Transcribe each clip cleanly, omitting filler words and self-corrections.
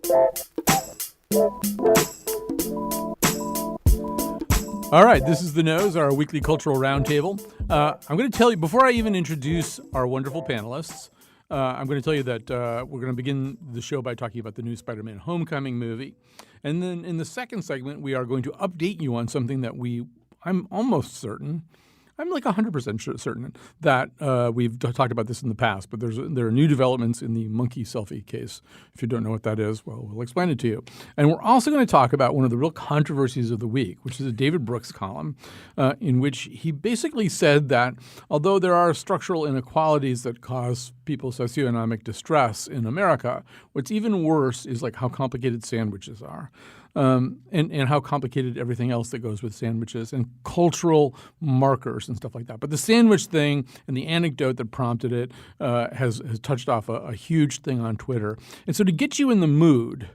All right, this is The Nose, our weekly cultural roundtable. I'm going to tell you, before I even introduce our wonderful panelists, I'm going to tell you that we're going to begin the show by talking about the new Spider-Man Homecoming movie. And then in the second segment, we are going to update you on something that I'm almost certain, I'm like 100% certain that we've talked about this in the past, but there are new developments in the monkey selfie case. If you don't know what that is, well, we'll explain it to you. And we're also going to talk about one of the real controversies of the week, which is a David Brooks column in which he basically said that although there are structural inequalities that cause people socioeconomic distress in America, what's even worse is like how complicated sandwiches are. And how complicated everything else that goes with sandwiches and cultural markers and stuff like that. But the sandwich thing and the anecdote that prompted it has touched off a huge thing on Twitter. And so to get you in the mood,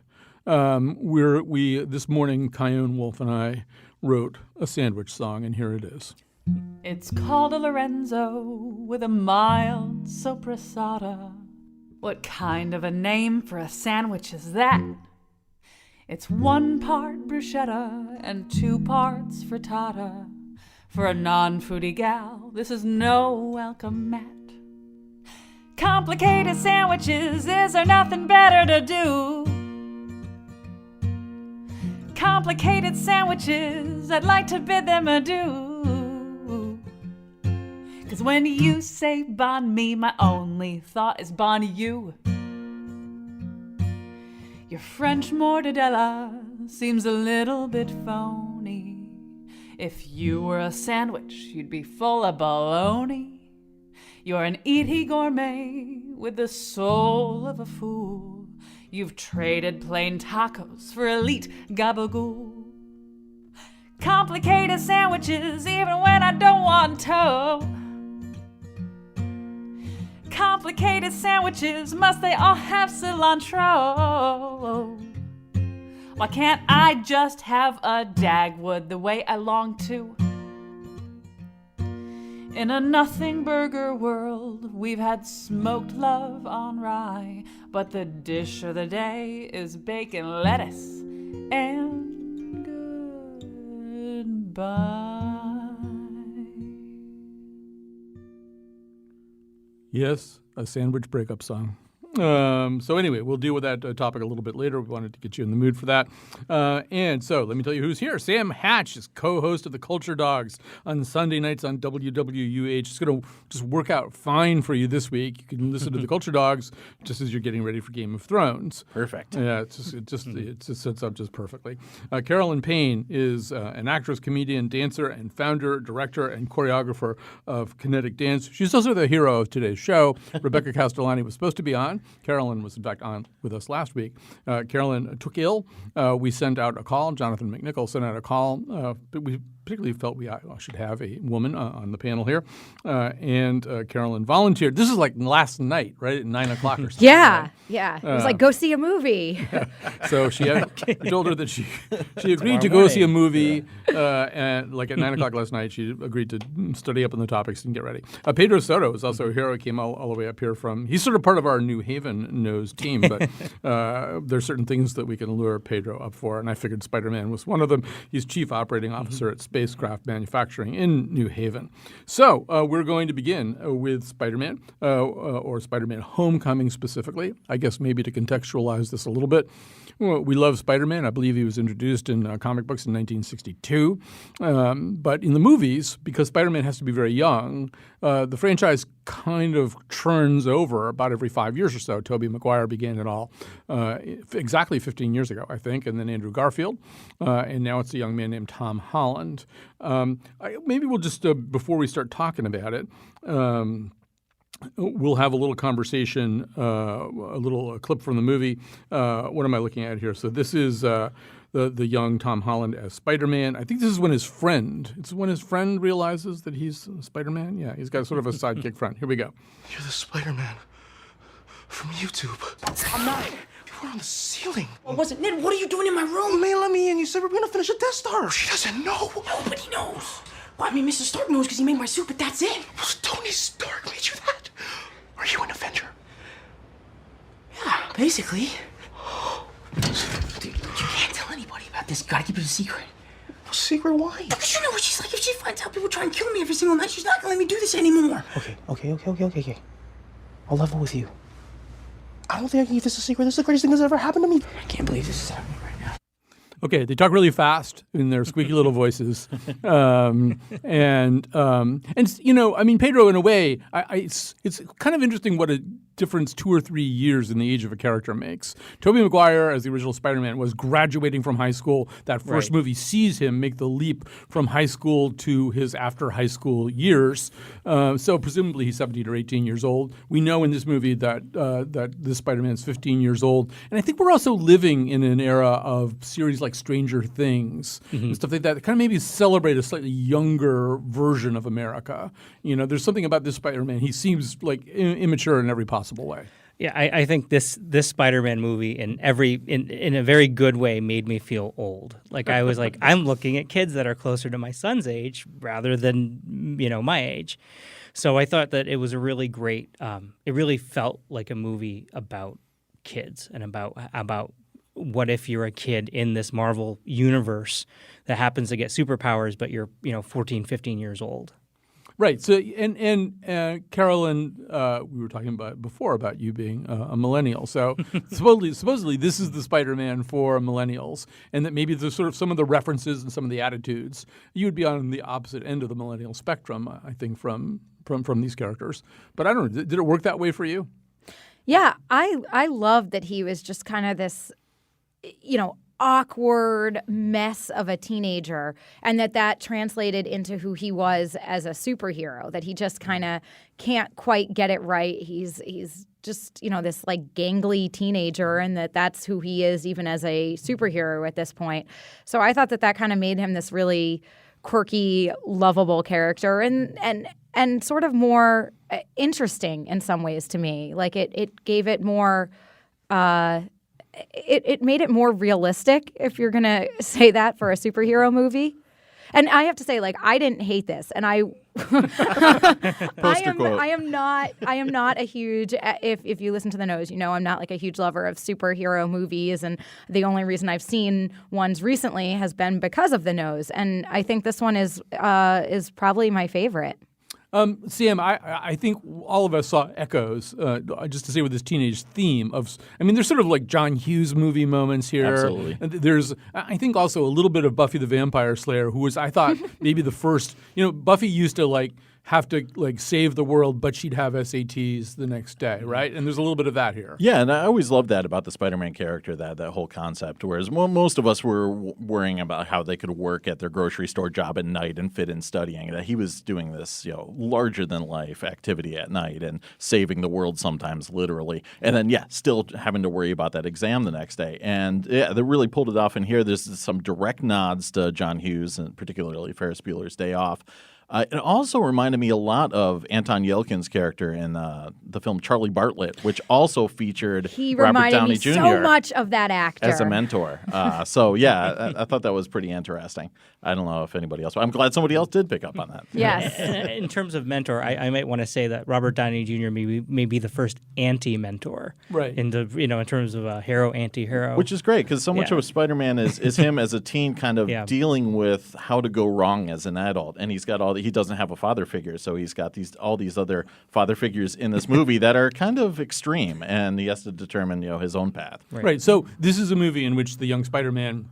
we this morning, Kyone Wolf and I wrote a sandwich song, and here it is. It's called a Lorenzo with a mild sopressata. What kind of a name for a sandwich is that? It's 1 part bruschetta and 2 parts frittata. For a non-foodie gal, this is no welcome mat. Complicated sandwiches, is there nothing better to do? Complicated sandwiches, I'd like to bid them adieu. 'Cause when you say bon me, my only thought is bon you. Your French mortadella seems a little bit phony. If you were a sandwich, you'd be full of baloney. You're an eaty gourmet with the soul of a fool. You've traded plain tacos for elite gabagool. Complicated sandwiches even when I don't want to. Complicated sandwiches, must they all have cilantro? Why can't I just have a Dagwood the way I long to? In a nothing burger world, we've had smoked love on rye, but the dish of the day is bacon, lettuce, and goodbye. Yes, a sandwich breakup song. So anyway, we'll deal with that topic a little bit later. We wanted to get you in the mood for that. And so let me tell you who's here. Sam Hatch is co-host of The Culture Dogs on Sunday nights on WWUH. It's going to just work out fine for you this week. You can listen to The Culture Dogs just as you're getting ready for Game of Thrones. Perfect. Yeah, it just sets up just perfectly. Carolyn Payne is an actress, comedian, dancer, and founder, director, and choreographer of Kinetic Dance. She's also the hero of today's show. Rebecca Castellani was supposed to be on. Carolyn was, in fact, on with us last week. Carolyn took ill. We sent out a call. Jonathan McNichol sent out a call. But we particularly felt we should have a woman on the panel here. And Carolyn volunteered. This is like last night, right, at 9 o'clock or something. Yeah, right? yeah. It was like, go see a movie. So I told her that she agreed to go see a movie. And like at 9 o'clock last night, she agreed to study up on the topics and get ready. Pedro Soto is also a hero. He came all the way up here he's sort of part of our New Haven Nose team, but there's certain things that we can lure Pedro up for, and I figured Spider-Man was one of them. He's chief operating officer at Spacecraft Manufacturing in New Haven. So we're going to begin with Spider-Man, or Spider-Man Homecoming specifically. I guess maybe to contextualize this a little bit. Well, we love Spider-Man. I believe he was introduced in comic books in 1962. But in the movies, because Spider-Man has to be very young, the franchise kind of churns over about every 5 years or so. Tobey Maguire began it all exactly 15 years ago, I think, and then Andrew Garfield. And now it's a young man named Tom Holland. Maybe we'll just, before we start talking about it, we'll have a little conversation, a clip from the movie. What am I looking at here? So this is the young Tom Holland as Spider-Man. I think this is when his friend realizes that he's Spider-Man. Yeah, he's got sort of a sidekick friend. Here we go. You're the Spider-Man from YouTube. I'm not. You were on the ceiling. I wasn't. Ned, what are you doing in my room? Man, let me in. You said we're gonna finish a Death Star. She doesn't know. Nobody knows. Well, I mean, Mr. Stark knows because he made my suit, but that's it. Well, Tony Stark made you that. Are you an Avenger? Yeah, basically. Dude, you can't tell anybody about this. You gotta keep it a secret. Secret why? Because you know what she's like. If she finds out people try and kill me every single night, she's not gonna let me do this anymore. Okay. I'll level with you. I don't think I can keep this a secret. This is the greatest thing that's ever happened to me. I can't believe this is happening right now. Okay, they talk really fast in their squeaky little voices, and you know, I mean, Pedro, in a way, it's kind of interesting what a difference 2 or 3 years in the age of a character makes. Tobey Maguire, as the original Spider-Man, was graduating from high school. That first movie sees him make the leap from high school to his after high school years. So presumably he's 17 or 18 years old. We know in this movie that this Spider-Man is 15 years old, and I think we're also living in an era of series like Stranger Things and stuff like that kind of maybe celebrate a slightly younger version of America. You know, there's something about this Spider-Man. He seems like immature in every possible way. Yeah, I think this Spider-Man movie in a very good way made me feel old. Like I was like, I'm looking at kids that are closer to my son's age rather than, you know, my age. So I thought that it was a really great. It really felt like a movie about kids and about what if you're a kid in this Marvel universe that happens to get superpowers, but you're 14, 15 years old. Right. So, and Carolyn, we were talking about before about you being a millennial. So supposedly this is the Spider-Man for millennials, and that maybe the sort of some of the references and some of the attitudes you would be on the opposite end of the millennial spectrum. I think from these characters. But I don't know. Did it work that way for you? Yeah, I love that he was just kind of this, you know, awkward mess of a teenager, and that translated into who he was as a superhero, that he just kind of can't quite get it right. He's just, you know, this like gangly teenager, and that's who he is even as a superhero at this point. So I thought that kind of made him this really quirky, lovable character, and sort of more interesting in some ways to me. Like it gave it more It made it more realistic, if you're going to say that for a superhero movie. And I have to say, like, I didn't hate this, and I am not a huge, if you listen to the nose, you know, I'm not like a huge lover of superhero movies, and the only reason I've seen ones recently has been because of the nose, and I think this one is probably my favorite. Sam, I think all of us saw echoes, just to say, with this teenage theme of, I mean, there's sort of like John Hughes movie moments here. Absolutely. And there's, I think, also a little bit of Buffy the Vampire Slayer, who was, I thought, maybe the first, you know, Buffy used to like have to like save the world, but she'd have SATs the next day, right? And there's a little bit of that here. Yeah, and I always loved that about the Spider-Man character, that whole concept, whereas most of us were worrying about how they could work at their grocery store job at night and fit in studying. That he was doing this, you know, larger-than-life activity at night and saving the world sometimes literally. And then, yeah, still having to worry about that exam the next day. And, yeah, they really pulled it off in here. There's some direct nods to John Hughes, and particularly Ferris Bueller's Day Off. It also reminded me a lot of Anton Yelchin's character in the film Charlie Bartlett, which also featured Robert Downey Jr. so much of that actor as a mentor. So, yeah, I thought that was pretty interesting. I don't know if anybody else, but I'm glad somebody else did pick up on that. Yes. In terms of mentor, I might want to say that Robert Downey Jr. may be the first anti-mentor, right? In terms of a hero anti-hero, which is great because so much of Spider-Man is him as a teen, kind of dealing with how to go wrong as an adult, and he's got he doesn't have a father figure, so he's got all these other father figures in this movie that are kind of extreme, and he has to determine his own path. Right. So this is a movie in which the young Spider-Man.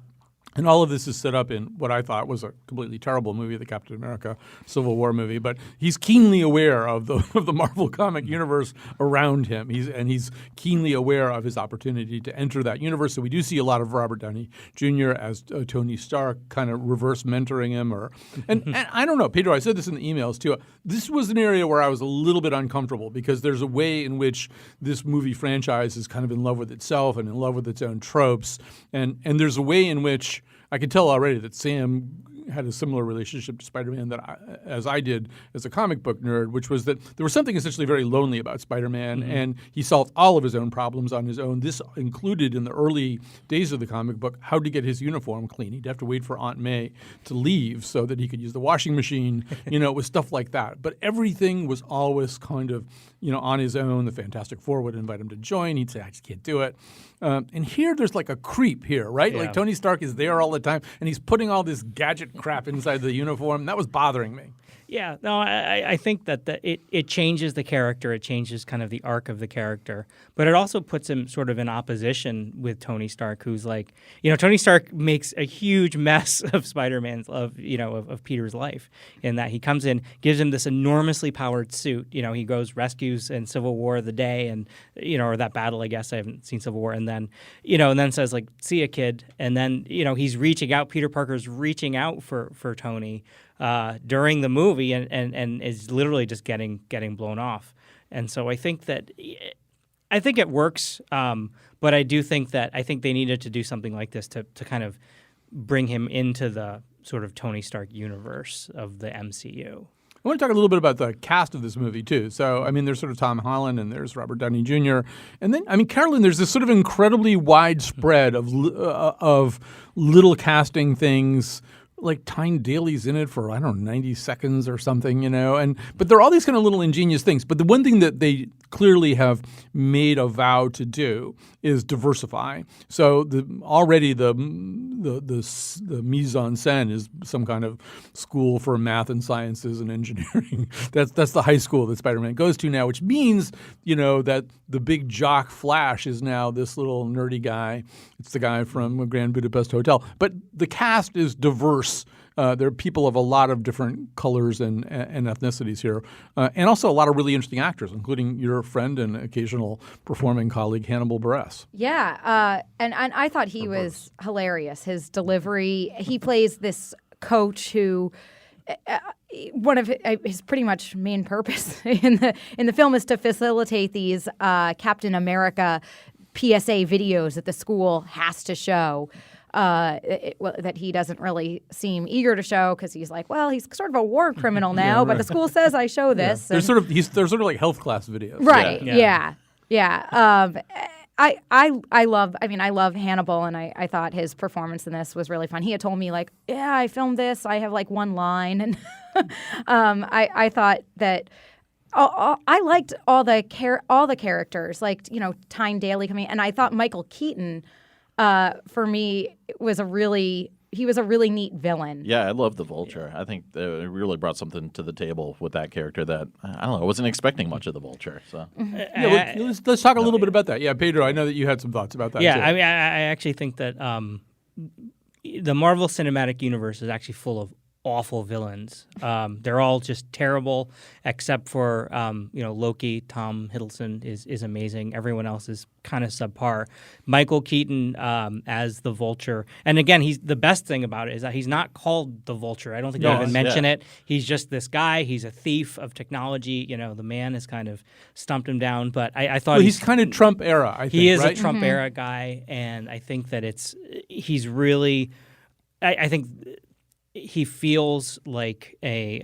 And all of this is set up in what I thought was a completely terrible movie, the Captain America Civil War movie. But he's keenly aware of the Marvel comic universe around him. He's keenly aware of his opportunity to enter that universe. So we do see a lot of Robert Downey Jr. as Tony Stark, kind of reverse mentoring him. And I don't know, Pedro, I said this in the emails too. This was an area where I was a little bit uncomfortable because there's a way in which this movie franchise is kind of in love with itself and in love with its own tropes. And there's a way in which I can tell already that Sam had a similar relationship to Spider-Man as I did as a comic book nerd, which was that there was something essentially very lonely about Spider-Man, and he solved all of his own problems on his own. This included in the early days of the comic book how to get his uniform clean. He'd have to wait for Aunt May to leave so that he could use the washing machine. It was stuff like that. But everything was always kind of on his own. The Fantastic Four would invite him to join. He'd say, I just can't do it. And here there's like a creep here, right? Yeah. Like Tony Stark is there all the time, and he's putting all this gadget crap inside the uniform. That was bothering me. Yeah, no, I think that it changes the character. It changes kind of the arc of the character. But it also puts him sort of in opposition with Tony Stark, who's like, Tony Stark makes a huge mess of Spider-Man's, of Peter's life, in that he comes in, gives him this enormously powered suit. He goes, rescues in Civil War the day, and, or that battle, I guess. I haven't seen Civil War. And then, and then says, like, see ya, kid. And then, he's reaching out. Peter Parker's reaching out for Tony during the movie and is literally just getting blown off. And so I think it works, but I do think that they needed to do something like this to kind of bring him into the sort of Tony Stark universe of the MCU. I want to talk a little bit about the cast of this movie, too. So, I mean, there's sort of Tom Holland and there's Robert Downey Jr. And then, I mean, Carolyn, there's this sort of incredibly wide spread of little casting things. Like Tyne Daly's in it for, 90 seconds or something, but there are all these kind of little ingenious things. But the one thing that they clearly have made a vow to do is diversify. So already the mise en scène is some kind of school for math and sciences and engineering. That's the high school that Spider-Man goes to now, which means, that the big jock Flash is now this little nerdy guy. It's the guy from Grand Budapest Hotel. But the cast is diverse. There are people of a lot of different colors and ethnicities here, and also a lot of really interesting actors, including your friend and occasional performing colleague Hannibal Buress. Yeah, and I thought he was hilarious. His delivery. He plays this coach who. One of his pretty much main purpose in the film is to facilitate these Captain America PSA videos that the school has to show. That he doesn't really seem eager to show because he's like, well, he's sort of a war criminal now, but the school says I show this. Yeah. They're sort of like health class videos, right? Yeah. I love Hannibal, and I thought his performance in this was really fun. He had told me like, yeah, I filmed this. I have like one line, and I thought that. I liked all the characters, like Tyne Daly coming, and I thought Michael Keaton. For me, was a really neat villain. Yeah, I love the Vulture. I think it really brought something to the table with that character that, I don't know, I wasn't expecting much of the Vulture. So let's talk a little bit about that. Yeah, Pedro, I know that you had some thoughts about that. Yeah, too. I mean, I actually think that the Marvel Cinematic Universe is actually full of awful villains. They're all just terrible, except for Loki. Tom Hiddleston is amazing. Everyone else is kind of subpar. Michael Keaton as the Vulture, and again, the best thing about it is that he's not called the Vulture. I don't think they even mention it. He's just this guy. He's a thief of technology. The man has kind of stumped him down. But I thought he's kind of Trump era. I think he is right? a Trump era guy, and I think that he's really. I think. He feels like a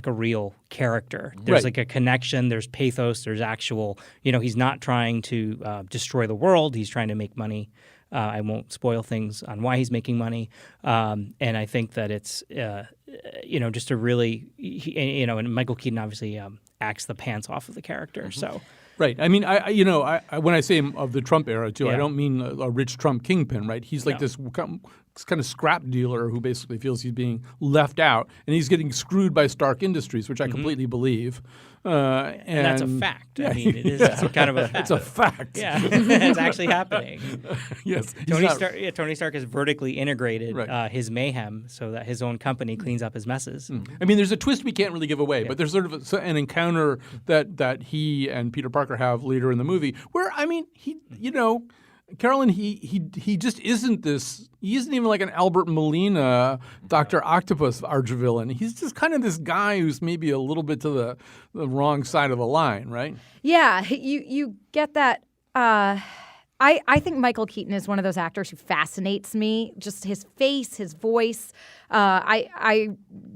real character. There's like a connection. There's pathos. There's actual. He's not trying to destroy the world. He's trying to make money. I won't spoil things on why he's making money. And I think that it's just a really and Michael Keaton obviously acts the pants off of the character. So. Right. I mean, I when I say of the Trump era too, I don't mean a rich Trump kingpin. Right. He's like this kind of scrap dealer who basically feels he's being left out, and he's getting screwed by Stark Industries, which I completely believe. And that's a fact. I mean, it is kind of a fact. It's a fact. Yeah, it's actually happening. Yes. Tony Stark has vertically integrated his mayhem so that his own company cleans up his messes. I mean, there's a twist we can't really give away, but there's sort of an encounter that he and Peter Parker have later in the movie where, I mean, Carolyn, he just isn't this. He isn't even like an Albert Molina, Dr. Octopus archvillain. He's just kind of this guy who's maybe a little bit to the wrong side of the line, right? Yeah, you get that. I think Michael Keaton is one of those actors who fascinates me. Just his face, his voice. I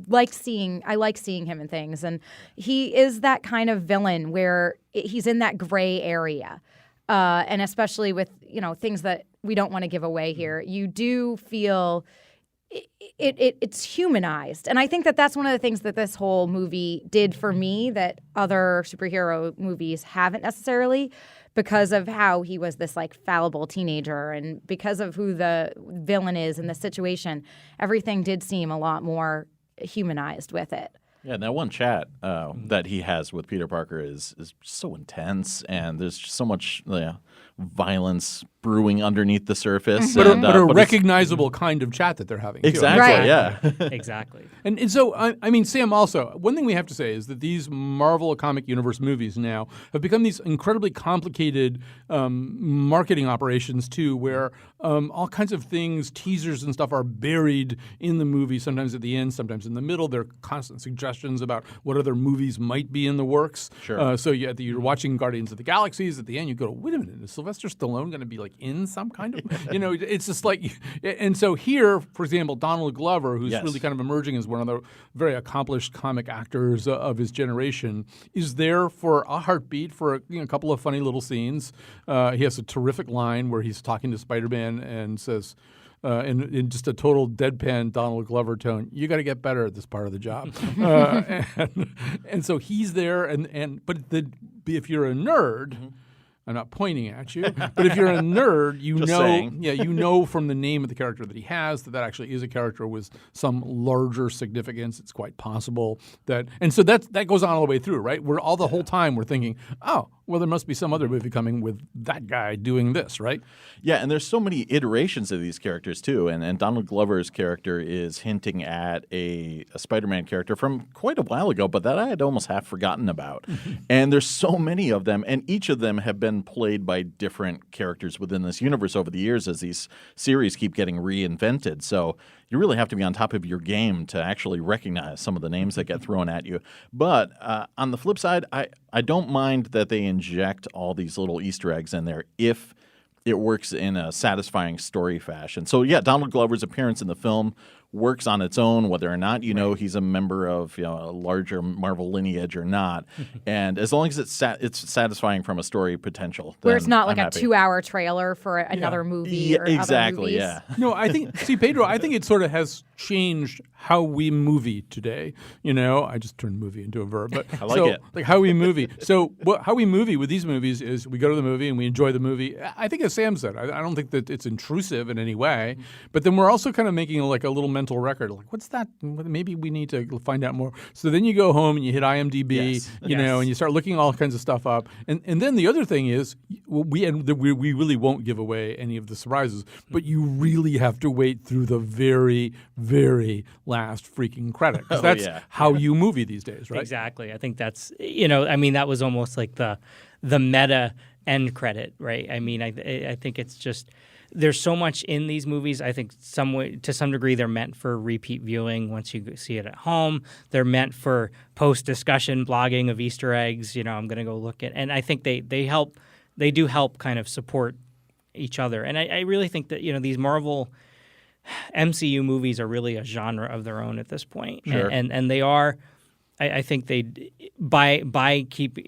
like seeing him in things, and he is that kind of villain where he's in that gray area, and especially with things that we don't want to give away here. You do feel it's humanized, and I think that's one of the things that this whole movie did for me that other superhero movies haven't necessarily. Because of how he was this like fallible teenager and because of who the villain is in the situation, everything did seem a lot more humanized with it. Yeah, and that one chat that he has with Peter Parker is so intense, and there's just so much violence brewing underneath the surface. But and, a but recognizable kind of chat that they're having. too. Exactly, Right. yeah. Exactly. And so, I mean, Sam, also, one thing we have to say is that these Marvel Comic Universe movies now have become these incredibly complicated marketing operations, too, where all kinds of things, teasers and stuff are buried in the movie, sometimes at the end, sometimes in the middle. There are constant suggestions about what other movies might be in the works. Sure. So you're watching Guardians of the Galaxies. At the end, you go, wait a minute, is Sylvester Stallone going to be like in some kind of, it's just like, and so here, for example, Donald Glover, who's Yes. really kind of emerging as one of the very accomplished comic actors of his generation, is there for a heartbeat for a couple of funny little scenes. He has a terrific line where he's talking to Spider-Man and says, in just a total deadpan Donald Glover tone, you got to get better at this part of the job. And so he's there, but if you're a nerd, I'm not pointing at you, but if you're a nerd, you Just know, saying. you know from the name of the character that he has that actually is a character with some larger significance. It's quite possible and so that goes on all the way through, right? We're all the whole time we're thinking, oh, well, there must be some other movie coming with that guy doing this, right? Yeah, and there's so many iterations of these characters too, and Donald Glover's character is hinting at a Spider-Man character from quite a while ago, but that I had almost half forgotten about. And there's so many of them, and each of them have been played by different characters within this universe over the years as these series keep getting reinvented. So you really have to be on top of your game to actually recognize some of the names that get thrown at you. But on the flip side, I don't mind that they inject all these little Easter eggs in there if it works in a satisfying story fashion. So yeah, Donald Glover's appearance in the film works on its own, whether or not he's a member of a larger Marvel lineage or not. And as long as it's satisfying from a story potential, Where it's then not like I'm a happy. 2-hour trailer for another movie Yeah, or exactly. other movies. Yeah. No, I think, Pedro, I think it sort of has changed how we movie today. I just turned movie into a verb, but I like it. Like how we movie. So how we movie with these movies is we go to the movie and we enjoy the movie. I think, as Sam said, I don't think that it's intrusive in any way, but then we're also kind of making like a little mental record. Like, what's that? Maybe we need to find out more. So then you go home and you hit IMDb, Yes. and you start looking all kinds of stuff up. And then the other thing is we really won't give away any of the surprises, but you really have to wait through the very, very last freaking credit. 'Cause that's how you movie these days, right? Exactly. I think that's that was almost like the meta end credit, right? I mean, I think it's just there's so much in these movies. I think to some degree they're meant for repeat viewing once you see it at home. They're meant for post discussion blogging of Easter eggs. I'm going to go look at, and I think they do help kind of support each other. And I really think that these Marvel MCU movies are really a genre of their own at this point. Sure. And they are. I think they by keep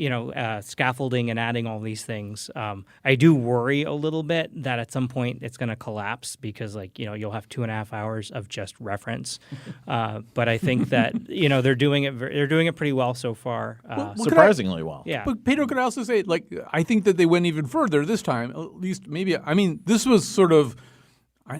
scaffolding and adding all these things. I do worry a little bit that at some point it's going to collapse because you'll have 2.5 hours of just reference. But I think that they're doing it pretty well so far. Surprisingly well. Yeah. But Pedro, could I also say, I think that they went even further this time. At least maybe. I mean, this was sort of.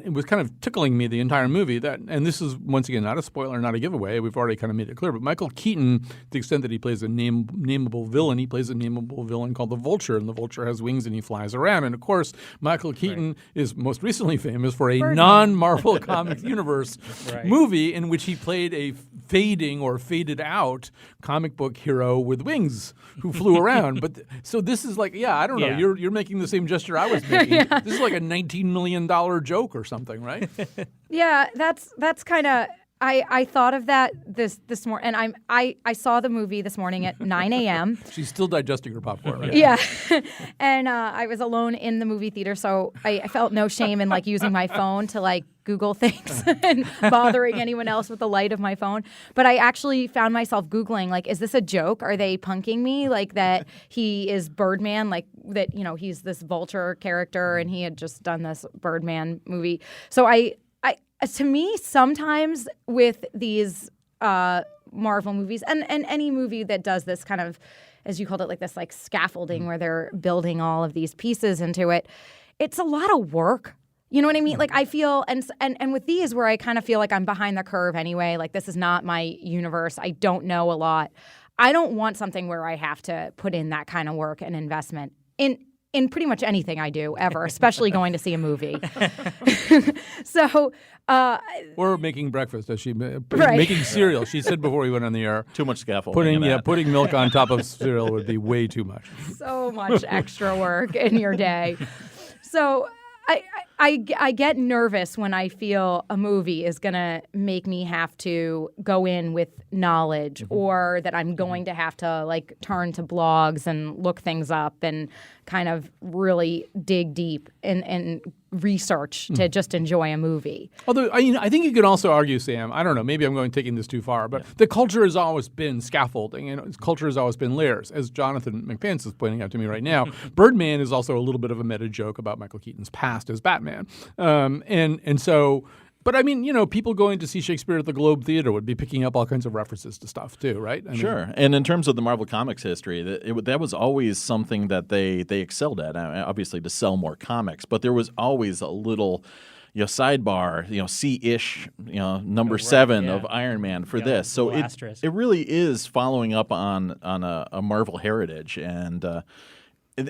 It was kind of tickling me the entire movie. And this is, once again, not a spoiler, not a giveaway. We've already kind of made it clear. But Michael Keaton, to the extent that he plays a nameable villain, he plays a nameable villain called the Vulture. And the Vulture has wings and he flies around. And, of course, Michael Keaton is most recently famous for a non-Marvel Comics Universe movie in which he played a fading or faded out comic book hero with wings who flew around. But so this is like, I don't know. Yeah. You're making the same gesture I was making. This is like a $19 million joke or something, right? Yeah, that's kind of I thought of that this morning, and I saw the movie this morning at 9 a.m. She's still digesting her popcorn. Right? Yeah, and I was alone in the movie theater, so I felt no shame in like using my phone to like Google things and bothering anyone else with the light of my phone. But I actually found myself Googling, like, is this a joke? Are they punking me? Like that he is Birdman, like that, he's this vulture character and he had just done this Birdman movie. So to me, sometimes with these Marvel movies and any movie that does this kind of, as you called it, like this like scaffolding where they're building all of these pieces into it, it's a lot of work. You know what I mean? Like I feel, and with these where I kind of feel like I'm behind the curve anyway, like this is not my universe. I don't know a lot. I don't want something where I have to put in that kind of work and investment in pretty much anything I do ever, especially going to see a movie. So, or making breakfast, as she Right. making cereal. She said before we went on the air, Too much scaffolding. putting milk on top of cereal would be way too much. so much extra work in your day. So I get nervous when I feel a movie is going to make me have to go in with knowledge or that I'm going to have to like turn to blogs and look things up and kind of really dig deep and research to just enjoy a movie. Although, I think you could also argue, Sam, I don't know, maybe I'm taking this too far, but the culture has always been scaffolding, and culture has always been layers. As Jonathan McPants is pointing out to me right now, Birdman is also a little bit of a meta joke about Michael Keaton's past as Batman. And so... But I mean, people going to see Shakespeare at the Globe Theater would be picking up all kinds of references to stuff too, right? I mean, Sure. And in terms of the Marvel Comics history, that was always something that they excelled at, obviously to sell more comics. But there was always a little sidebar, C-ish, number 7 of Iron Man for this. So it really is following up on a Marvel heritage. And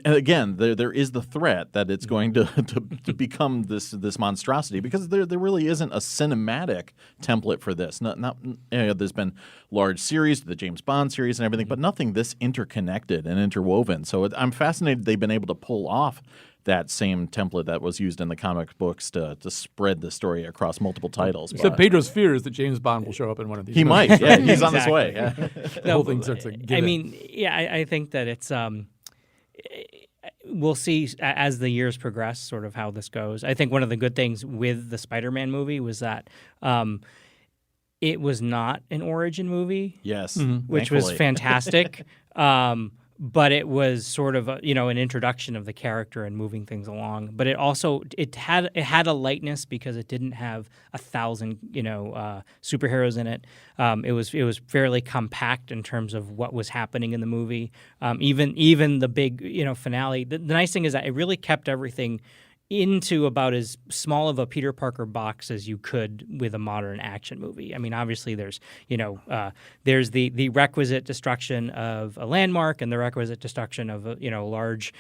again, there is the threat that it's going to become this monstrosity because there really isn't a cinematic template for this. There's been large series, the James Bond series and everything, but nothing this interconnected and interwoven. So I'm fascinated they've been able to pull off that same template that was used in the comic books to spread the story across multiple titles. Except Pedro's fear is that James Bond will show up in one of these. He movies. might. Yeah, he's on his way. Yeah. The whole thing starts to give I in. mean, yeah, I think that it's we'll see as the years progress sort of how this goes. I think one of the good things with the Spider-Man movie was that it was not an origin movie. Yes, which was thankfully. fantastic. But it was sort of an introduction of the character and moving things along. But it also it had a lightness because it didn't have 1,000 superheroes in it. It was fairly compact in terms of what was happening in the movie. Even the big finale. The nice thing is that it really kept everything into about as small of a Peter Parker box as you could with a modern action movie. I mean, obviously there's the requisite destruction of a landmark and the requisite destruction of a large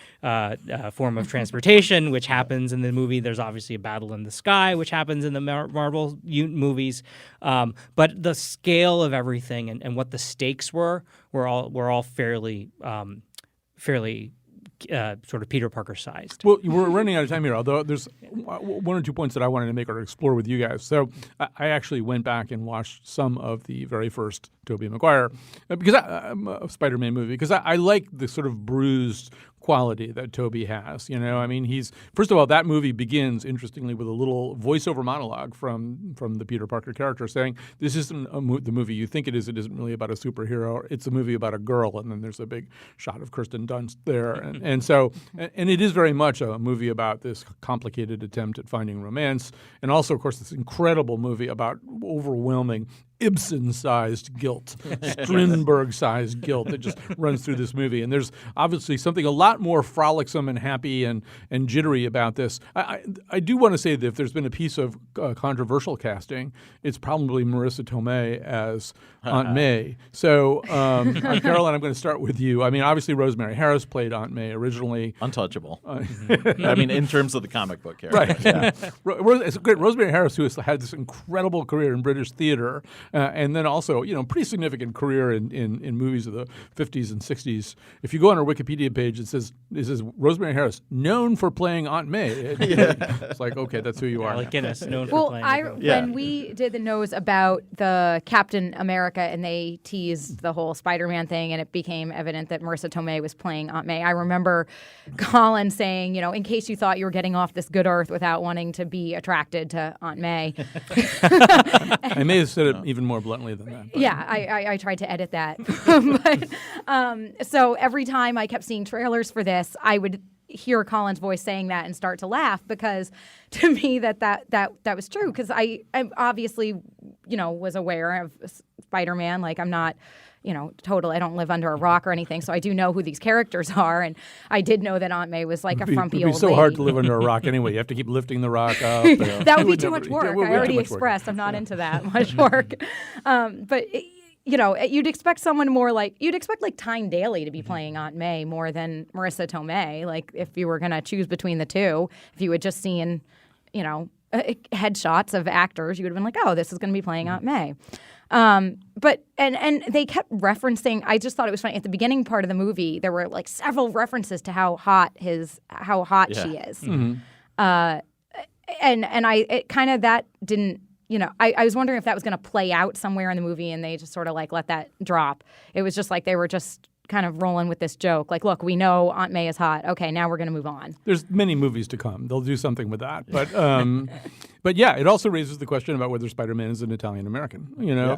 form of transportation, which happens in the movie. There's obviously a battle in the sky, which happens in the Marvel movies. But the scale of everything and what the stakes were all fairly sort of Peter Parker sized. Well, we're running out of time here, although there's one or two points that I wanted to make or explore with you guys. So I actually went back and watched some of the very first Tobey Maguire Spider-Man movie because I like the sort of bruised quality that Tobey has. I mean, first of all, that movie begins interestingly with a little voiceover monologue from the Peter Parker character saying, "This isn't the movie you think it is. It isn't really about a superhero. It's a movie about a girl." And then there's a big shot of Kirsten Dunst there, and it is very much a movie about this complicated attempt at finding romance, and also, of course, this incredible movie about overwhelming Ibsen-sized guilt, Strindberg-sized guilt that just runs through this movie. And there's obviously something a lot more frolicsome and happy and jittery about this. I do want to say that if there's been a piece of controversial casting, it's probably Marissa Tomei as Aunt May. So, Caroline, I'm going to start with you. I mean, obviously Rosemary Harris played Aunt May originally. Untouchable. I mean, in terms of the comic book character. Right. Yeah. It's great. Rosemary Harris, who has had this incredible career in British theater, and then also, pretty significant career in movies of the 50s and 60s. If you go on our Wikipedia page, it says Rosemary Harris, known for playing Aunt May. It's like, okay, that's who you are. Alec now. Guinness, known for Well, playing. when we did the nose about the Captain America and they teased the whole Spider-Man thing and it became evident that Marissa Tomei was playing Aunt May, I remember Colin saying, in case you thought you were getting off this good earth without wanting to be attracted to Aunt May. I may have said it even more bluntly than that. But. Yeah, I tried to edit that. But, so every time I kept seeing trailers for this, I would hear Colin's voice saying that and start to laugh because to me that was true because I obviously was aware of Spider-Man. Like I'm not totally, I don't live under a rock or anything, so I do know who these characters are, and I did know that Aunt May was like a frumpy old lady. It'd be so lady. hard to live under a rock anyway. You have to keep lifting the rock up. That would be too much work. I already expressed I'm not into that much work. But you'd expect someone more you'd expect Tyne Daly to be playing Aunt May more than Marissa Tomei. Like if you were going to choose between the two, if you had just seen, headshots of actors, you would have been like, oh, this is going to be playing Aunt May. But they kept referencing. I just thought it was funny at the beginning part of the movie. There were several references to how hot she is. Mm-hmm. And it kind of that didn't. I was wondering if that was going to play out somewhere in the movie, and they just sort of let that drop. It was just they were just kind of rolling with this joke. Like, look, we know Aunt May is hot. Okay, now we're going to move on. There's many movies to come. They'll do something with that. But yeah, it also raises the question about whether Spider-Man is an Italian American.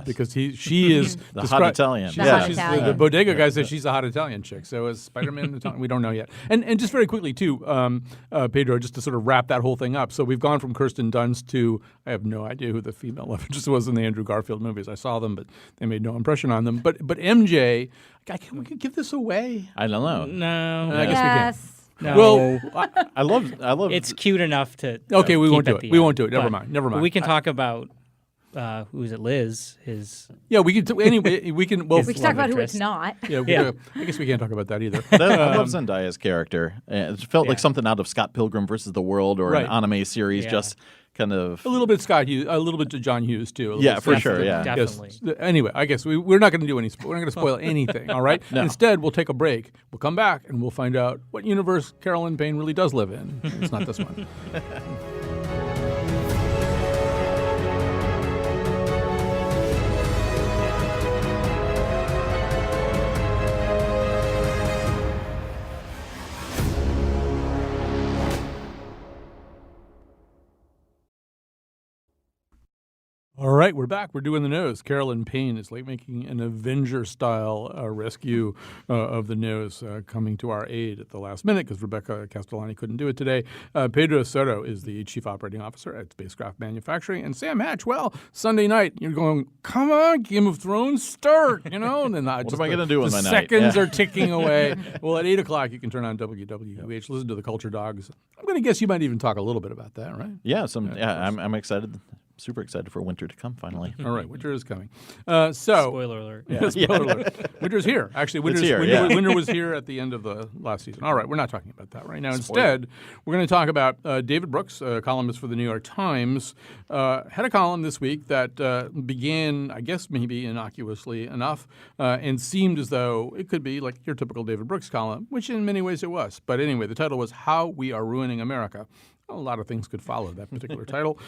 Because she is the hot Italian. The bodega guy says she's a hot Italian chick. So is Spider-Man Italian? We don't know yet. And just very quickly too, Pedro, just to sort of wrap that whole thing up. So we've gone from Kirsten Dunst to I have no idea who the female love interest was in the Andrew Garfield movies. I saw them, but they made no impression on them. But MJ, we could give this away. I don't know. No. I guess we can. No. Well, I love. It's cute enough to. Okay, we keep won't do at it. the We end. won't do it. Never But- mind. but we can talk about who is it? Liz. His. Yeah, we can. Anyway, we can. Well, We can talk about who it's not. Yeah, Yeah. I guess we can't talk about that either. I love Zendaya's character. It felt like something out of Scott Pilgrim versus the World or Right. an anime series. Yeah. Just kind of A little bit Scott Hughes, a little bit to John Hughes too. A little Yeah, bit for Scott sure, Pilgrim. yeah. Definitely. Yes. Anyway, I guess we're not going to do any. We're not going to spoil anything. All right. No. Instead, we'll take a break. We'll come back and we'll find out what universe Carolyn Payne really does live in. It's not this one. All right, we're back. We're doing the nose. Carolyn Payne is making an Avenger-style rescue of the nose, coming to our aid at the last minute because Rebecca Castellani couldn't do it today. Pedro Soto is the Chief Operating Officer at Spacecraft Manufacturing. And Sam Hatch, well, Sunday night, you're going, come on, Game of Thrones, start, And then what am I going to do with the my night? seconds Yeah. are ticking away. Well, at 8 o'clock, you can turn on WWH, listen to the Culture Dogs. I'm going to guess you might even talk a little bit about that, right? Yeah, I'm excited. Super excited for winter to come finally. All right, winter is coming. Spoiler alert. Spoiler alert. Winter's here. Actually, winter was here at the end of the last season. All right, we're not talking about that right now. Instead, we're going to talk about David Brooks, a columnist for the New York Times, had a column this week that began, I guess, maybe innocuously enough, and seemed as though it could be like your typical David Brooks column, which in many ways it was. But anyway, the title was "How We Are Ruining America." A lot of things could follow that particular title.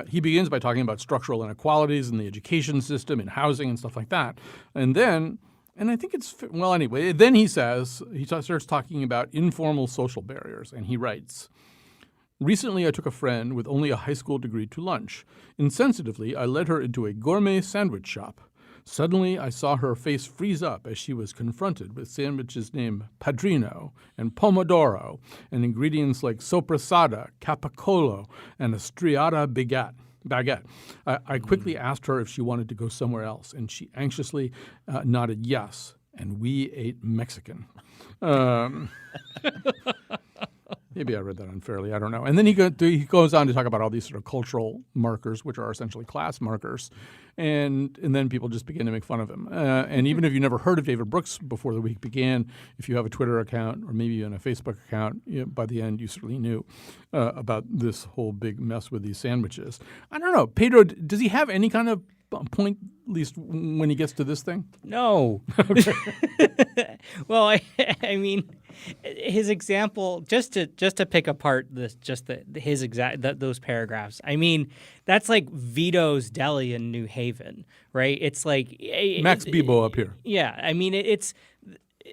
He begins by talking about structural inequalities in the education system, in housing, and stuff like that. And then, and I think it's, well, anyway, then he says, starts talking about informal social barriers. And he writes, "Recently, I took a friend with only a high school degree to lunch. Insensitively, I led her into a gourmet sandwich shop. Suddenly, I saw her face freeze up as she was confronted with sandwiches named Padrino and Pomodoro and ingredients like sopressata, capicola, and a striata baguette. I quickly asked her if she wanted to go somewhere else, and she anxiously nodded yes, and we ate Mexican." Maybe I read that unfairly. I don't know. And then he goes on to talk about all these sort of cultural markers, which are essentially class markers. And then people just begin to make fun of him. And even if you never heard of David Brooks before the week began, if you have a Twitter account or maybe even a Facebook account, by the end you certainly knew about this whole big mess with these sandwiches. I don't know. Pedro, does he have any kind of point least when he gets to this thing? No. Well, I mean, his example, just to pick apart those paragraphs. I mean, that's like Vito's Deli in New Haven, right? It's like Max Bebo up here. Yeah, I mean,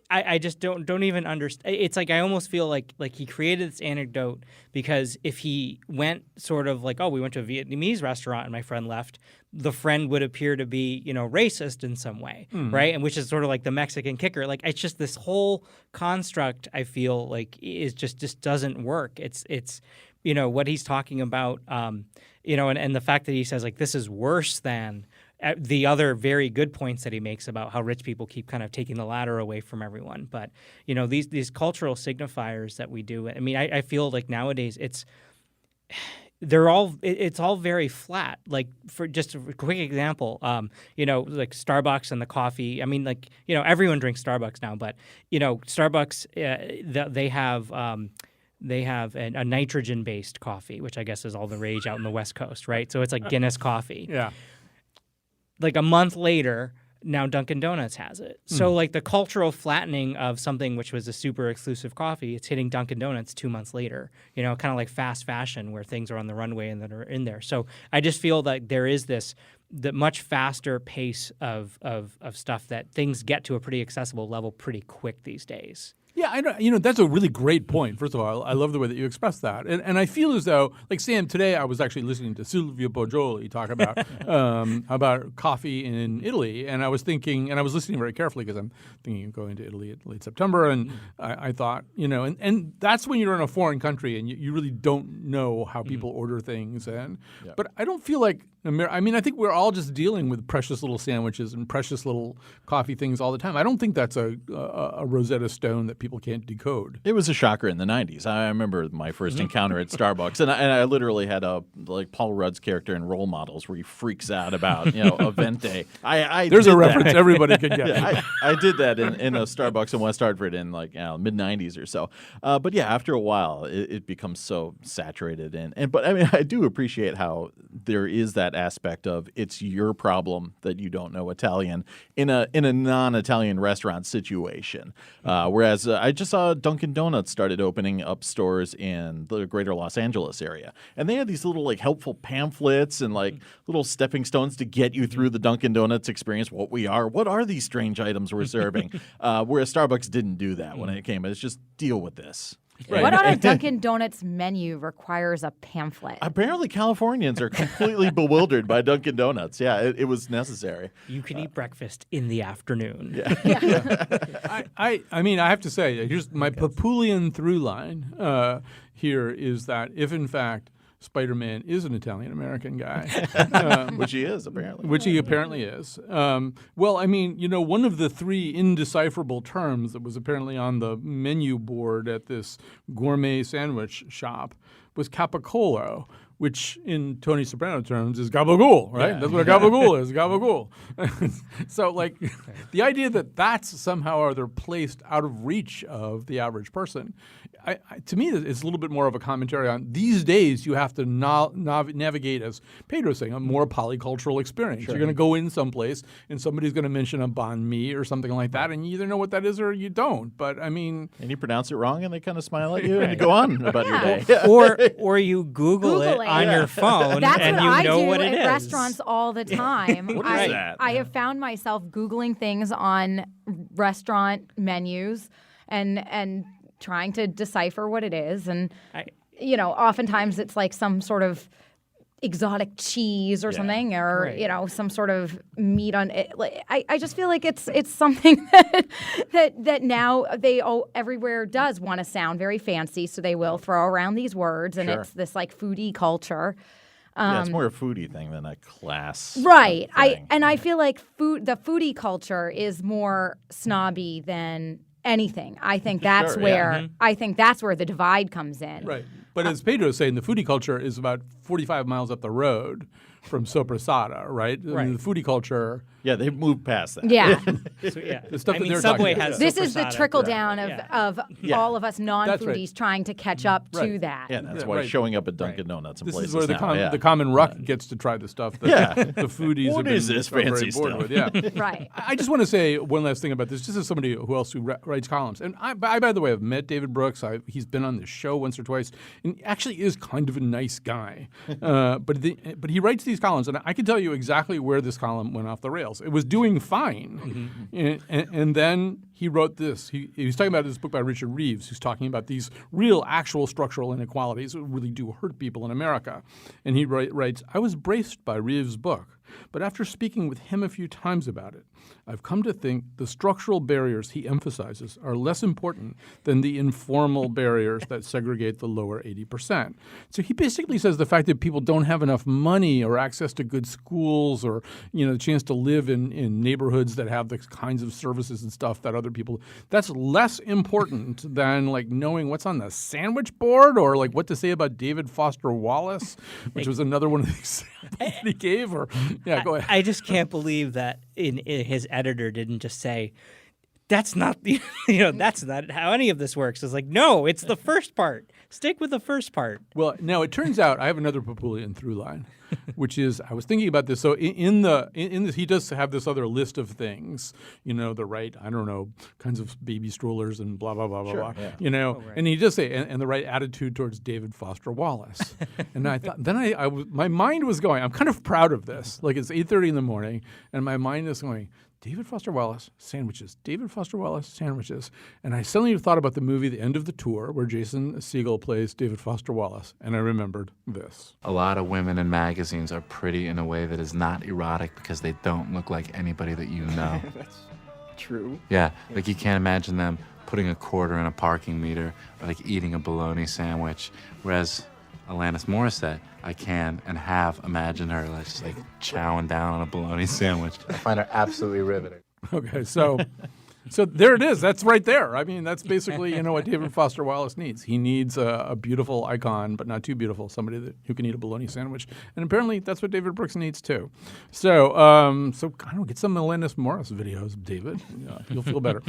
I just don't even understand. It's like I almost feel like he created this anecdote because if he went sort of like, oh, we went to a Vietnamese restaurant and my friend left, the friend would appear to be, racist in some way, right? And which is sort of like the Mexican kicker. Like it's just this whole construct. I feel like is just doesn't work. It's what he's talking about. And the fact that he says like this is worse than the other very good points that he makes about how rich people keep kind of taking the ladder away from everyone. But, these cultural signifiers that we do, I mean, I feel like nowadays it's all very flat. Like for just a quick example, like Starbucks and the coffee. I mean, like, everyone drinks Starbucks now, but, Starbucks, they have a nitrogen-based coffee, which I guess is all the rage out in the West Coast, right? So it's like Guinness coffee. Yeah. Like a month later, now Dunkin' Donuts has it. So like the cultural flattening of something which was a super exclusive coffee, it's hitting Dunkin' Donuts 2 months later. Kind of like fast fashion where things are on the runway and that are in there. So I just feel that there is the much faster pace of stuff that things get to a pretty accessible level pretty quick these days. Yeah, I know. That's a really great point. First of all, I love the way that you express that, and I feel as though, like Sam, today I was actually listening to Silvio Poggioli talk about coffee in Italy, and I was thinking, and I was listening very carefully because I'm thinking of going to Italy at late September, and I thought, and that's when you're in a foreign country and you really don't know how people order things, but I don't feel like. I think we're all just dealing with precious little sandwiches and precious little coffee things all the time. I don't think that's a Rosetta Stone that people can't decode. It was a shocker in the 90s. I remember my first encounter at Starbucks, and I literally had like Paul Rudd's character in Role Models where he freaks out about a venti. There's a reference everybody could get. Yeah, I did that in a Starbucks in West Hartford in like mid 90s or so. But yeah, after a while, it becomes so saturated, but I mean, I do appreciate how there is that aspect of it's your problem that you don't know Italian in a non-Italian restaurant situation. Whereas I just saw Dunkin' Donuts started opening up stores in the greater Los Angeles area, and they had these little like helpful pamphlets and like little stepping stones to get you through the Dunkin' Donuts experience. What are these strange items we're serving? Whereas Starbucks didn't do that when it came. It's just deal with this. Right. What on a Dunkin' Donuts menu requires a pamphlet? Apparently, Californians are completely bewildered by Dunkin' Donuts. Yeah, it was necessary. You can eat breakfast in the afternoon. Yeah. I mean, I have to say, here's my Papulian through line here is that if, in fact, Spider-Man is an Italian-American guy. Which he is, apparently. Which he apparently is. Well, I mean, one of the three indecipherable terms that was apparently on the menu board at this gourmet sandwich shop was capicolo, which in Tony Soprano terms is gabagool, right? Yeah. That's what a gabagool is, gabagool. So, like, the idea that that's somehow they're placed out of reach of the average person, to me, it's a little bit more of a commentary on these days you have to navigate, as Pedro's saying, a more polycultural experience. Sure. You're going to go in someplace and somebody's going to mention a banh mi or something like that, and you either know what that is or you don't. But, I mean... And you pronounce it wrong and they kind of smile at you and you go on about your day. Or you Google it on your phone and you know what it is. That's what I do at restaurants all the time. What is that? I have found myself Googling things on restaurant menus and trying to decipher what it is. And, oftentimes it's like some sort of exotic cheese or something, or right. Some sort of meat on it. I just feel like it's something that now everywhere does want to sound very fancy, so they will throw around these words, and it's this like foodie culture. It's more a foodie thing than a class. Right. Thing. I feel like the foodie culture is more snobby than anything. I think that's where I think that's where the divide comes in. Right. But as Pedro is saying, the foodie culture is about 45 miles up the road from Soprasada, right? I Right. mean, the foodie culture. Yeah, they've moved past that. Yeah. So, yeah. The stuff I that mean, they're Subway talking about. has This is the Soprasada. trickle down of all of us That's non-foodies right. trying to catch up to Right. that. Yeah, that's Yeah, why right. showing up at Dunkin' Donuts and This places is where the, now, yeah. the common ruck gets to try the stuff that Yeah. the foodies What have been is this so very fancy bored stuff? with. Yeah. Right. I just want to say one last thing about this, just as somebody who else who writes columns. And I, by the way, I've met David Brooks. He's been on this show once or twice, and he actually is kind of a nice guy. But he writes these columns, and I can tell you exactly where this column went off the rails. It was doing fine, and then he wrote this. He was talking about this book by Richard Reeves, who's talking about these real, actual structural inequalities that really do hurt people in America. And he writes, I was braced by Reeves' book, but after speaking with him a few times about it, I've come to think the structural barriers he emphasizes are less important than the informal barriers that segregate the lower 80%. So he basically says the fact that people don't have enough money or access to good schools or the chance to live in neighborhoods that have the kinds of services and stuff that other people, that's less important than like knowing what's on the sandwich board or like what to say about David Foster Wallace, which was another one of the examples that he gave. Or yeah, go ahead. I just can't believe that in his editor didn't just say, that's not the, that's not how any of this works. It's like, no, it's the first part. Stick with the first part. Well, now it turns out I have another Papulian through line, which is I was thinking about this. So in this, he does have this other list of things, the right, I don't know, kinds of baby strollers and blah blah blah blah blah, and he does say and the right attitude towards David Foster Wallace. And I thought then I my mind was going, I'm kind of proud of this. Like it's 8:30 in the morning, and my mind is going, David Foster Wallace, sandwiches. David Foster Wallace, sandwiches. And I suddenly thought about the movie The End of the Tour, where Jason Segel plays David Foster Wallace, and I remembered this. A lot of women in magazines are pretty in a way that is not erotic because they don't look like anybody that you know. That's true. Yeah, like you can't imagine them putting a quarter in a parking meter or like eating a bologna sandwich, whereas Alanis Morissette, I can and have imagined her just like chowing down on a bologna sandwich. I find her absolutely riveting. Okay, so there it is. That's right there. I mean, that's basically what David Foster Wallace needs. He needs a beautiful icon, but not too beautiful, somebody who can eat a bologna sandwich. And apparently that's what David Brooks needs too. So I don't know, get some Alanis Morris videos, David. You'll feel better.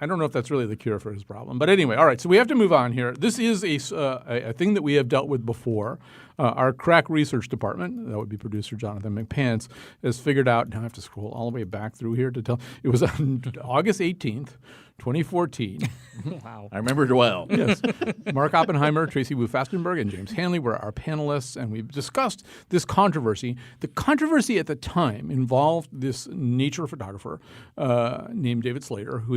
I don't know if that's really the cure for his problem. But anyway, all right, so we have to move on here. This is a thing that we have dealt with before. Our crack research department, that would be producer Jonathan McPants, has figured out, now I have to scroll all the way back through here to tell, it was on August 18th, 2014. Wow. I remember it well. Yes. Mark Oppenheimer, Tracy Wu Fastenberg, and James Hanley were our panelists, and we've discussed this controversy. The controversy at the time involved this nature photographer named David Slater, who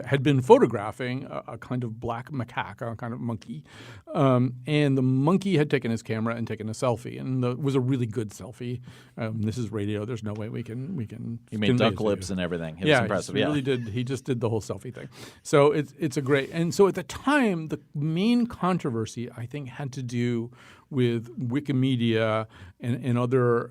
had been photographing a kind of black macaque, a kind of monkey, and the monkey had taken his camera and taken a selfie, and it was a really good selfie. This is radio. There's no way we can. He made convey duck it to lips you. and everything. It was impressive. He really did. He just did the whole selfie thing. So it's a great. And so at the time, the main controversy I think had to do with Wikimedia and other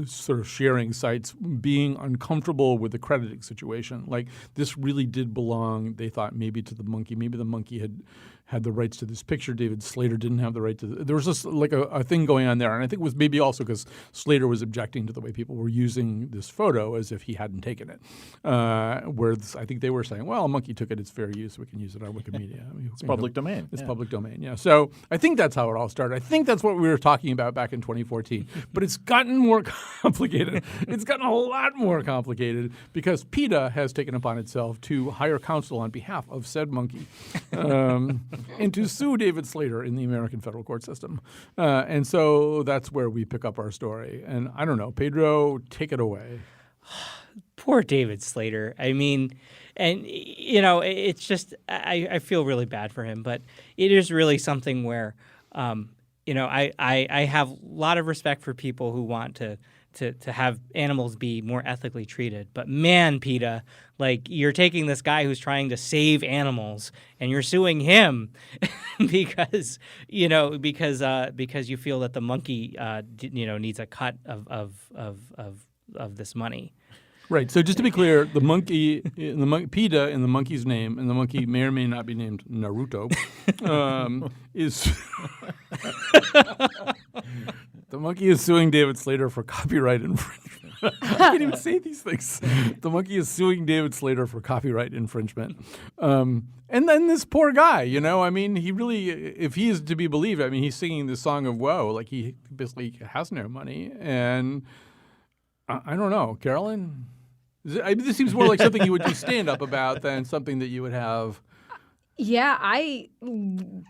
sort of sharing sites being uncomfortable with the crediting situation. Like this really did belong, they thought, maybe to the monkey. Maybe the monkey had the rights to this picture. David Slater didn't have the right to. There was just like a thing going on there, and I think it was maybe also because Slater was objecting to the way people were using this photo as if he hadn't taken it. Whereas I think they were saying, well, a monkey took it; it's fair use. We can use it on Wikimedia. It's public domain. It's public domain. Yeah. So I think that's how it all started. I think that's what we were talking about back in 2014. But it's gotten more complicated. It's gotten a lot more complicated because PETA has taken upon itself to hire counsel on behalf of said monkey. And to sue David Slater in the American federal court system. And so that's where we pick up our story. And I don't know, Pedro, take it away. Poor David Slater. I mean, and, it's just, I feel really bad for him, but it is really something where, I have a lot of respect for people who want to have animals be more ethically treated. But man, PETA, like you're taking this guy who's trying to save animals and you're suing him because you feel that the monkey needs a cut of this money. Right. So just to be clear, the monkey, PETA in the monkey's name, and the monkey may or may not be named Naruto, is the monkey is suing David Slater for copyright infringement. I can't even say these things. The monkey is suing David Slater for copyright infringement. And then this poor guy, I mean, he really, if he is to be believed, I mean, he's singing this song of woe, like he basically has no money. And I don't know, Carolyn? This seems more like something you would do stand-up about than something that you would have. Yeah, I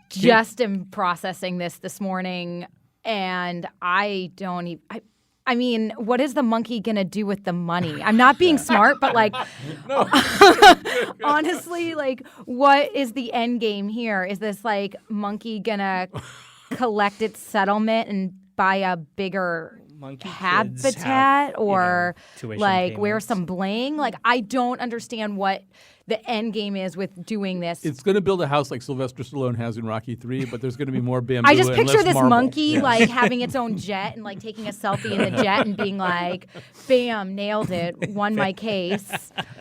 just am processing this morning, and I don't even. I mean, what is the monkey going to do with the money? I'm not being smart, but honestly, what is the end game here? Is this monkey going to collect its settlement and buy a bigger Monkey habitat have, or tuition wear payments. some bling? I don't understand what the end game is with doing this. It's going to build a house like Sylvester Stallone has in Rocky III, but there's going to be more bamboo. I just and picture less this marble. monkey having its own jet and taking a selfie in the jet and being like, "Bam, nailed it, won my case."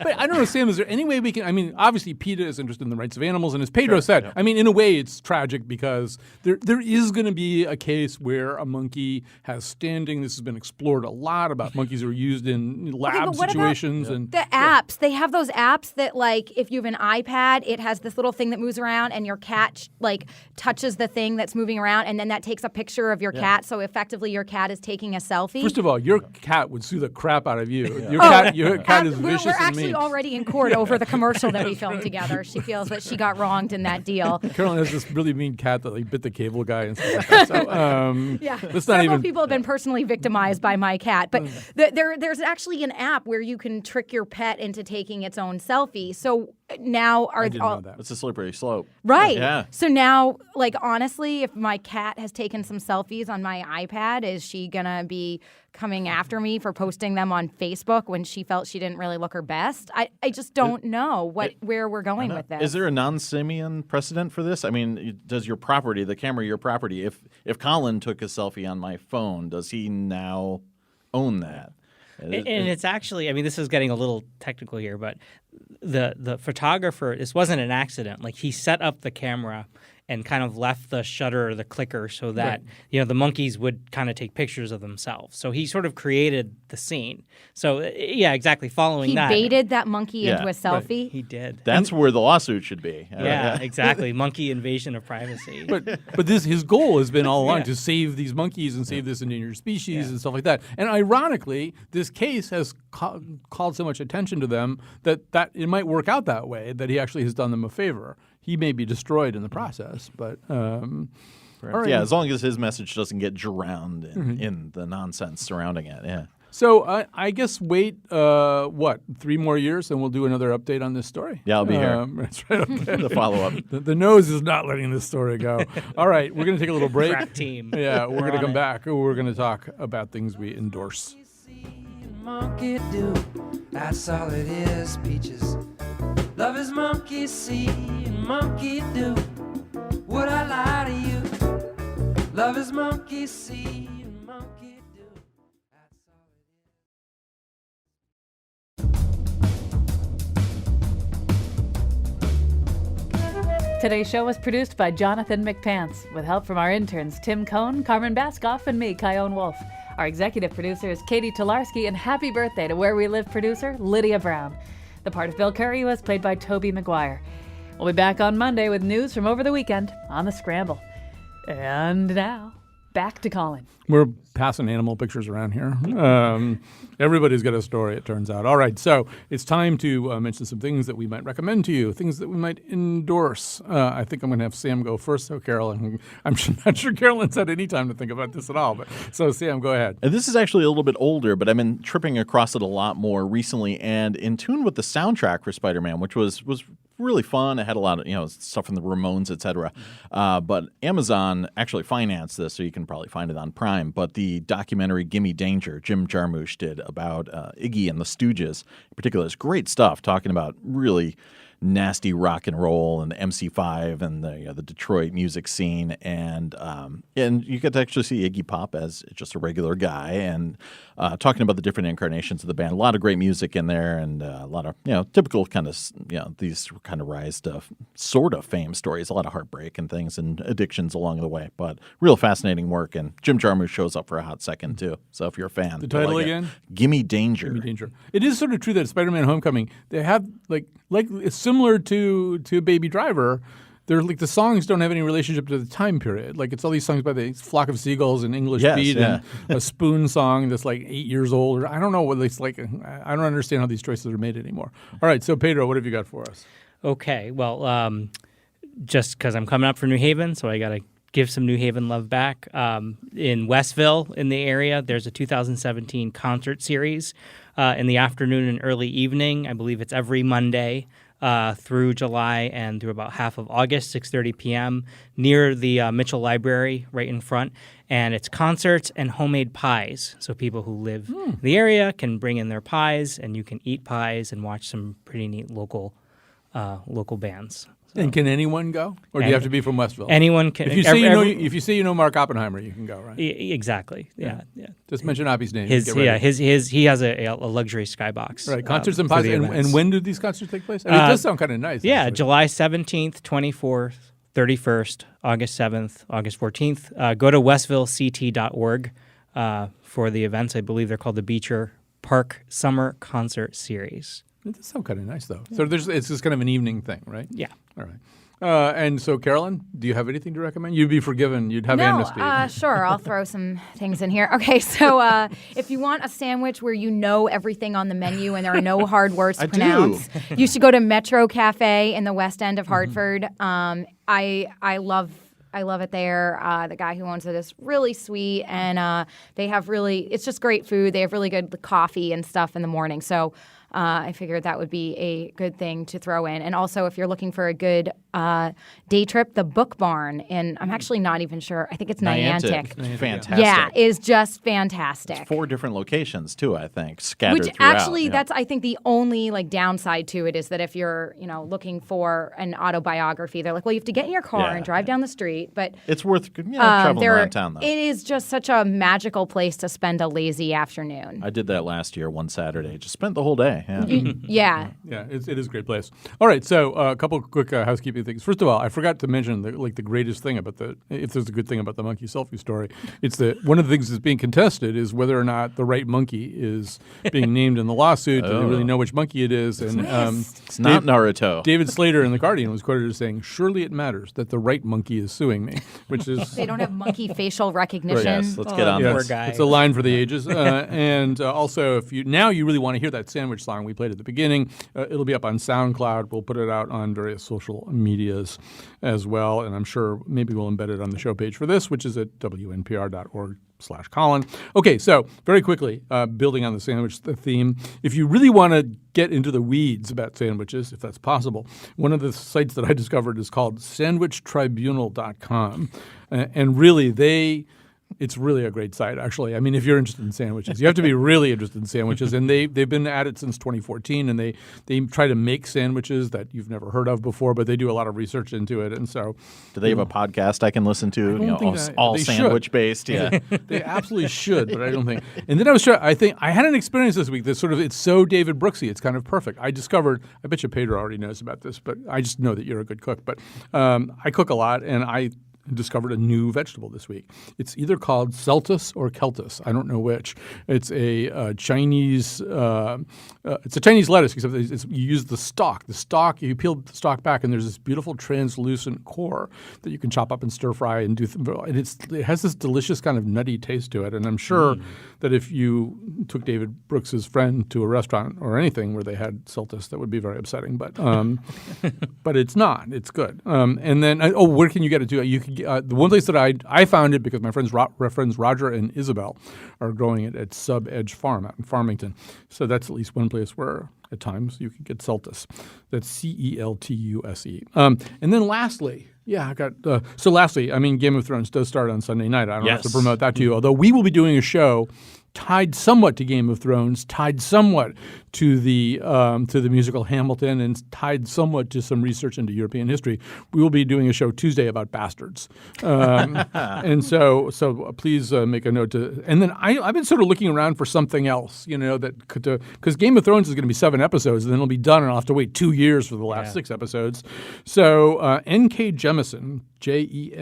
But I don't know, Sam, is there any way we can, I mean, obviously PETA is interested in the rights of animals, and as Pedro said, I mean, in a way it's tragic because there is going to be a case where a monkey has standing. This has been explored a lot about monkeys who are used in lab but what about situations. And the apps? They have those apps that if you have an iPad, it has this little thing that moves around, and your cat touches the thing that's moving around, and then that takes a picture of your cat. So effectively, your cat is taking a selfie. First of all, your cat would sue the crap out of you. Your cat is vicious We're and actually mean. already in court over the commercial that we filmed together. She feels that she got wronged in that deal. Carolyn has this really mean cat that bit the cable guy and stuff like that. So, Yeah, let's not several even. people have been personally victimized by my cat, but there's actually an app where you can trick your pet into taking its own selfie. So now I didn't know that. It's a slippery slope. Right. Yeah. So now, honestly, if my cat has taken some selfies on my iPad, is she going to be coming after me for posting them on Facebook when she felt she didn't really look her best? I just don't know where we're going with this. Is there a non-simian precedent for this? I mean, does your property, the camera, your property, if Colin took a selfie on my phone, does he now own that? And it's actually, I mean, this is getting a little technical here, but the photographer, this wasn't an accident. He set up the camera and kind of left the shutter or the clicker so that the monkeys would kind of take pictures of themselves. So he sort of created the scene. So yeah, exactly. Following that, he baited that monkey into a selfie. he did. That's where the lawsuit should be. Yeah, exactly. Monkey invasion of privacy. But his goal has been all along to save these monkeys and save this endangered species and stuff like that. And ironically, this case has called so much attention to them that it might work out that way, that he actually has done them a favor. He may be destroyed in the process, but all right. Yeah, as long as his message doesn't get drowned in the nonsense surrounding it. Yeah. So I guess wait, 3 more years, and we'll do another update on this story. Yeah, I'll be here. That's right. Okay. The follow-up. The nose is not letting this story go. All right, we're going to take a little break. Crack team. Yeah, we're going to on come it. back. We're going to talk about things we endorse. Monkey do, that's all it is, peaches. Love is monkey see and monkey do. Would I lie to you? Love is monkey see and monkey do. That's all it is. Today's show was produced by Jonathan McPants with help from our interns Tim Cohn, Carmen Baskoff, and me, Kyone Wolf. Our executive producer is Katie Tolarski, and happy birthday to Where We Live producer Lydia Brown. The part of Bill Curry was played by Toby Maguire. We'll be back on Monday with news from over the weekend on The Scramble. And now, back to Colin. We're passing animal pictures around here. Everybody's got a story, it turns out. All right, so it's time to mention some things that we might recommend to you, things that we might endorse. I think I'm going to have Sam go first. So, Carolyn, I'm not sure Carolyn's had any time to think about this at all. But so, Sam, go ahead. And this is actually a little bit older, but I've been tripping across it a lot more recently and in tune with the soundtrack for Spider-Man, which was really fun. It had a lot of stuff from the Ramones, etc. But Amazon actually financed this, so you can probably find it on Prime. But the documentary "Gimme Danger" Jim Jarmusch did about Iggy and the Stooges, in particular, is great stuff. Talking about really nasty rock and roll and MC5 and the Detroit music scene, and you get to actually see Iggy Pop as just a regular guy and talking about the different incarnations of the band. A lot of great music in there, and a lot of typical kind of these kind of rise to sort of fame stories. A lot of heartbreak and things and addictions along the way, but real fascinating work. And Jim Jarmusch shows up for a hot second too. So if you're a fan, The title again? Gimme Danger. Gimme Danger. It is sort of true that Spider-Man: Homecoming, they have like it's similar to Baby Driver. They're like the songs don't have any relationship to the time period. Like it's all these songs by the Flock of Seagulls and English Beat and a Spoon song that's like 8 years old. I don't know what it's like. I don't understand how these choices are made anymore. All right, so Pedro, what have you got for us? Okay, well, just because I'm coming up for New Haven, so I got to give some New Haven love back. In Westville, in the area, there's a 2017 concert series in the afternoon and early evening. I believe it's every Monday through July and through about half of August, 6:30 p.m. near the Mitchell Library right in front. And it's concerts and homemade pies. So people who live in the area can bring in their pies, and you can eat pies and watch some pretty neat local bands. And can anyone go, or do you have to be from Westville? Anyone can. If you say you know Mark Oppenheimer, you can go, right? Exactly. Yeah. Just mention Oppie's name. He has a luxury skybox. Right, concerts and pies. And when do these concerts take place? I mean, it does sound kind of nice. Yeah, actually. July 17th, 24th, 31st, August 7th, August 14th. Go to westvillect.org for the events. I believe they're called the Beecher Park Summer Concert Series. It does sound kind of nice, though. So it's just kind of an evening thing, right? Yeah. All right. And so, Carolyn, do you have anything to recommend? You'd be forgiven. You'd have amnesty. Sure. I'll throw some things in here. Okay, so if you want a sandwich where you know everything on the menu and there are no hard words to pronounce, you should go to Metro Cafe in the West End of Hartford. I love it there. The guy who owns it is really sweet, and they have it's just great food. They have really good coffee and stuff in the morning. So I figured that would be a good thing to throw in. And also, if you're looking for a good day trip, the Book Barn, and I'm actually not even sure. I think it's Niantic. Fantastic. Yeah, is just fantastic. It's 4 different locations too, I think, scattered Which throughout. actually, that's I think the only downside to it is that if you're looking for an autobiography, they're like, well, you have to get in your car and drive down the street. But it's worth traveling around town though. It is just such a magical place to spend a lazy afternoon. I did that last year, one Saturday. Just spent the whole day. Yeah. Yeah, it is a great place. All right, so a couple quick housekeeping things. First of all, I forgot to mention the greatest thing about if there's a good thing about the monkey selfie story, it's that one of the things that's being contested is whether or not the right monkey is being named in the lawsuit. Do they really know which monkey it is? And it's not Naruto. David Slater in The Guardian was quoted as saying, "Surely it matters that the right monkey is suing me," which is they don't have monkey facial recognition. Yes, let's get on poor this. guy. It's a line for the ages. And also, if you really want to hear that sandwich song we played at the beginning, it'll be up on SoundCloud. We'll put it out on various social medias as well, and I'm sure maybe we'll embed it on the show page for this, which is at wnpr.org/Colin. Okay, so very quickly, building on the sandwich theme, if you really want to get into the weeds about sandwiches, if that's possible, one of the sites that I discovered is called sandwichtribunal.com, and really it's really a great site, actually. I mean, if you're interested in sandwiches, you have to be really interested in sandwiches. And they've been at it since 2014, and they try to make sandwiches that you've never heard of before, but they do a lot of research into it. And so, do they have a podcast I can listen to? All sandwich based. Yeah, they absolutely should, but I don't think. And then I had an experience this week that it's so David Brooksy. It's kind of perfect. I discovered. I bet you Pedro already knows about this, but I just know that you're a good cook. But I cook a lot, and I discovered a new vegetable this week. It's either called Celtus or Celtus. I don't know which. It's a Chinese. It's a Chinese lettuce, except you use the stalk. The stalk, you peel the stalk back, and there's this beautiful translucent core that you can chop up and stir fry and do. And it has this delicious kind of nutty taste to it. And I'm sure that if you took David Brooks's friend to a restaurant or anything where they had Celtus, that would be very upsetting. But but it's not. It's good. And then where can you get it to? You can. The one place that I found it because my friends Roger and Isabel are growing it at Sub Edge Farm out in Farmington. So that's at least one place where at times you can get Celtus. That's CELTUSE. And then lastly, I got lastly, I mean, Game of Thrones does start on Sunday night. I don't have to promote that to you, although we will be doing a show tied somewhat to Game of Thrones, tied somewhat to the musical Hamilton, and tied somewhat to some research into European history. We will be doing a show Tuesday about bastards, and so please make a note to. And then I've been sort of looking around for something else, that could, because Game of Thrones is going to be 7 episodes, and then it'll be done, and I'll have to wait 2 years for the last 6 episodes. So N.K. Jemisin, Jemisin,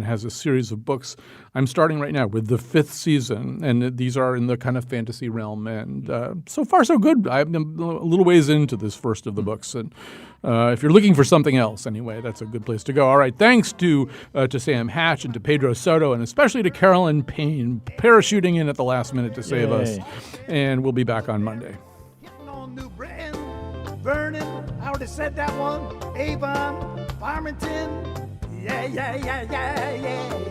has a series of books. I'm starting right now with the 5th season, and these are in the kind of fantasy realm. And so far, so good. I'm a little ways into this first of the books, and if you're looking for something else, anyway, that's a good place to go. All right, thanks to Sam Hatch and to Pedro Soto, and especially to Carolyn Payne, parachuting in at the last minute to save us. And we'll be back on Monday. On New Britain, Vernon, I already said that one. Avon, Farmington, yeah.